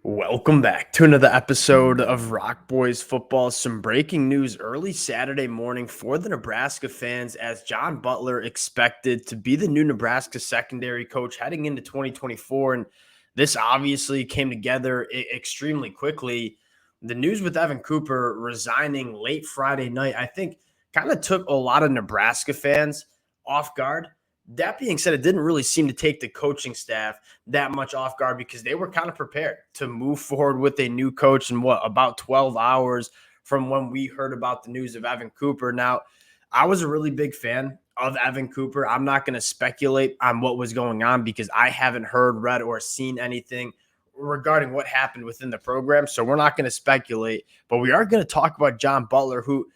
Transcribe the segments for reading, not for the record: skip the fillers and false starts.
Welcome back to another episode of Rock Boys Football. Some breaking news early Saturday morning for the Nebraska fans as John Butler expected to be the new Nebraska secondary coach heading into 2024. And this obviously came together extremely quickly. The news with Evan Cooper resigning late Friday night, I think, kind of took a lot of Nebraska fans off guard. That being said, it didn't really seem to take the coaching staff that much off guard because they were kind of prepared to move forward with a new coach in about 12 hours from when we heard about the news of Evan Cooper. Now, I was a really big fan of Evan Cooper. I'm not going to speculate on what was going on because I haven't heard, read, or seen anything regarding what happened within the program. So we're not going to speculate, but we are going to talk about John Butler, who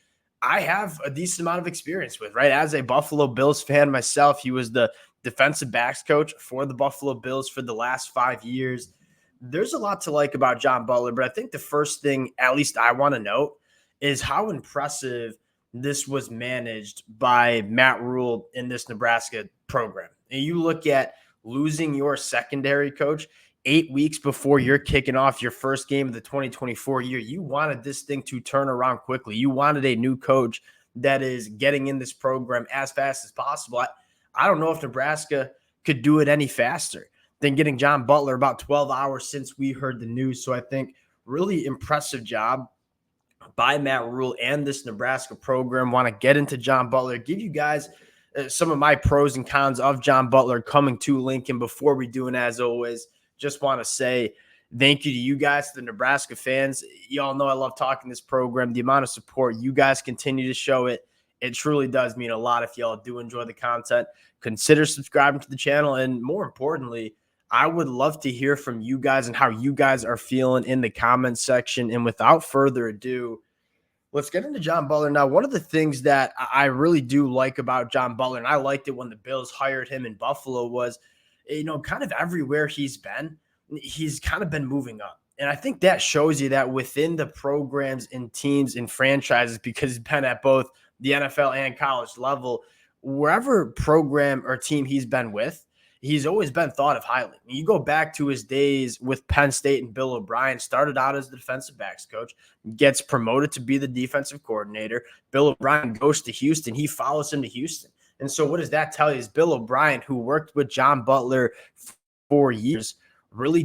I have a decent amount of experience with, right? As a Buffalo Bills fan myself, he was the defensive backs coach for the Buffalo Bills for the last 5 years. There's a lot to like about John Butler, but I think the first thing, at least I want to note, is how impressive this was managed by Matt Rhule in this Nebraska program. And you look at losing your secondary coach 8 weeks before you're kicking off your first game of the 2024 year. You wanted this thing to turn around quickly. You wanted a new coach that is getting in this program as fast as possible. I don't know if Nebraska could do it any faster than getting John Butler about 12 hours since we heard the news. So I think really impressive job by Matt Rhule and this Nebraska program. Want to get into John Butler, give you guys some of my pros and cons of John Butler coming to Lincoln. Before we do, and as always, just want to say thank you to you guys, the Nebraska fans. Y'all know I love talking this program. The amount of support you guys continue to show it truly does mean a lot. If y'all do enjoy the content, consider subscribing to the channel. And more importantly, I would love to hear from you guys and how you guys are feeling in the comments section. And without further ado, let's get into John Butler. Now, one of the things that I really do like about John Butler, and I liked it when the Bills hired him in Buffalo, was, kind of everywhere he's kind of been moving up. And I think that shows you that within the programs and teams and franchises, because he's been at both the NFL and college level, wherever program or team he's been with, he's always been thought of highly. You go back to his days with Penn State and Bill O'Brien, started out as the defensive backs coach, gets promoted to be the defensive coordinator. Bill O'Brien goes to Houston. He follows him to Houston. And so what does that tell you is Bill O'Brien, who worked with John Butler for years, really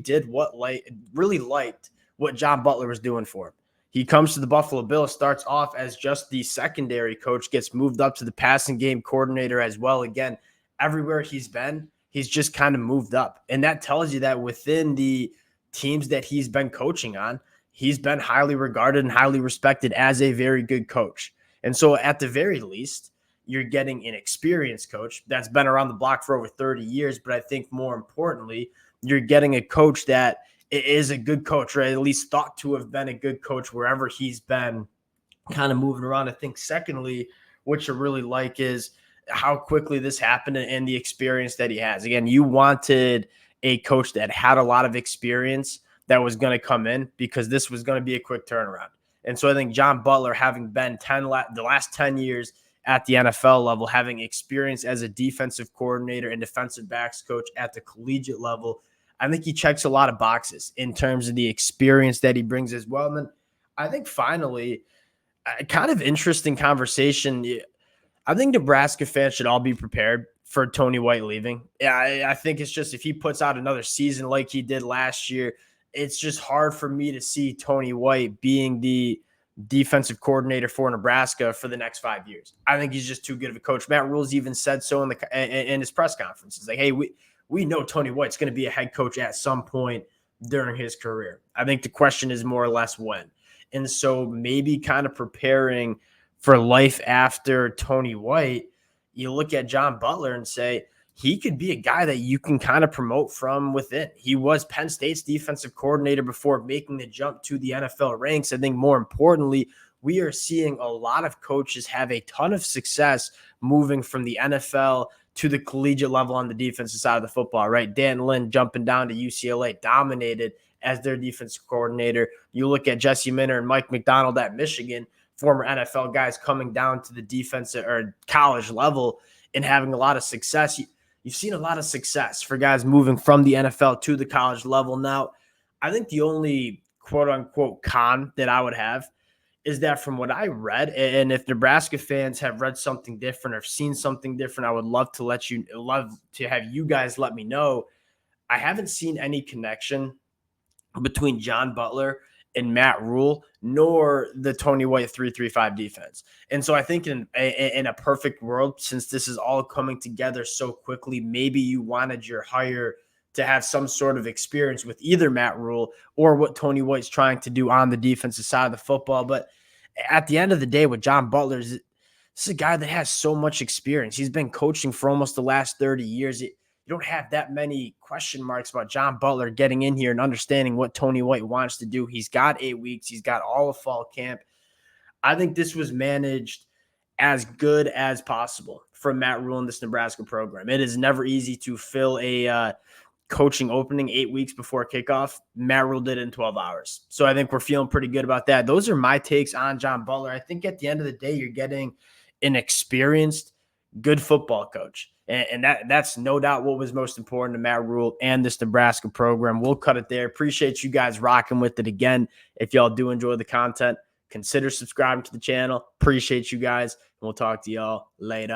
liked what John Butler was doing for him. He comes to the Buffalo Bills, starts off as just the secondary coach, gets moved up to the passing game coordinator as well. Again, everywhere he's been, he's just kind of moved up. And that tells you that within the teams that he's been coaching on, he's been highly regarded and highly respected as a very good coach. And so at the very least, you're getting an experienced coach that's been around the block for over 30 years. But I think more importantly, you're getting a coach that is a good coach, or at least thought to have been a good coach wherever he's been kind of moving around. I think secondly, what you really like is how quickly this happened and the experience that he has. Again, you wanted a coach that had a lot of experience that was going to come in because this was going to be a quick turnaround. And so I think John Butler, having been the last 10 years at the NFL level, having experience as a defensive coordinator and defensive backs coach at the collegiate level, I think he checks a lot of boxes in terms of the experience that he brings as well. And then I think finally, a kind of interesting conversation. I think Nebraska fans should all be prepared for Tony White leaving. Yeah, I think it's just if he puts out another season like he did last year, it's just hard for me to see Tony White being the defensive coordinator for Nebraska for the next 5 years. I think he's just too good of a coach. Matt Rhule's even said so in his press conferences. Like, hey, we know Tony White's going to be a head coach at some point during his career. I think the question is more or less when. And so maybe kind of preparing for life after Tony White, you look at John Butler and say, he could be a guy that you can kind of promote from within. He was Penn State's defensive coordinator before making the jump to the NFL ranks. I think more importantly, we are seeing a lot of coaches have a ton of success moving from the NFL to the collegiate level on the defensive side of the football, right? Dan Lynn jumping down to UCLA, dominated as their defensive coordinator. You look at Jesse Minter and Mike McDonald at Michigan, former NFL guys coming down to the defensive or college level and having a lot of success. You've seen a lot of success for guys moving from the NFL to the college level. Now, I think the only quote unquote con that I would have is that from what I read, and if Nebraska fans have read something different or seen something different, I would love to have you guys let me know. I haven't seen any connection between John Butler and Matt Rhule, nor the Tony White 3-3-5 defense. And so I think in a perfect world, since this is all coming together so quickly, maybe you wanted your hire to have some sort of experience with either Matt Rhule or what Tony White's trying to do on the defensive side of the football. But at the end of the day, with John Butler, this is a guy that has so much experience. He's been coaching for almost the last 30 years. You don't have that many question marks about John Butler getting in here and understanding what Tony White wants to do. He's got 8 weeks. He's got all of fall camp. I think this was managed as good as possible from Matt Rhule in this Nebraska program. It is never easy to fill a coaching opening 8 weeks before kickoff. Matt Rhule did it in 12 hours. So I think we're feeling pretty good about that. Those are my takes on John Butler. I think at the end of the day, you're getting an experienced, good football coach. And that's no doubt what was most important to Matt Rhule and this Nebraska program. We'll cut it there. Appreciate you guys rocking with it again. If y'all do enjoy the content, consider subscribing to the channel. Appreciate you guys. And we'll talk to y'all later.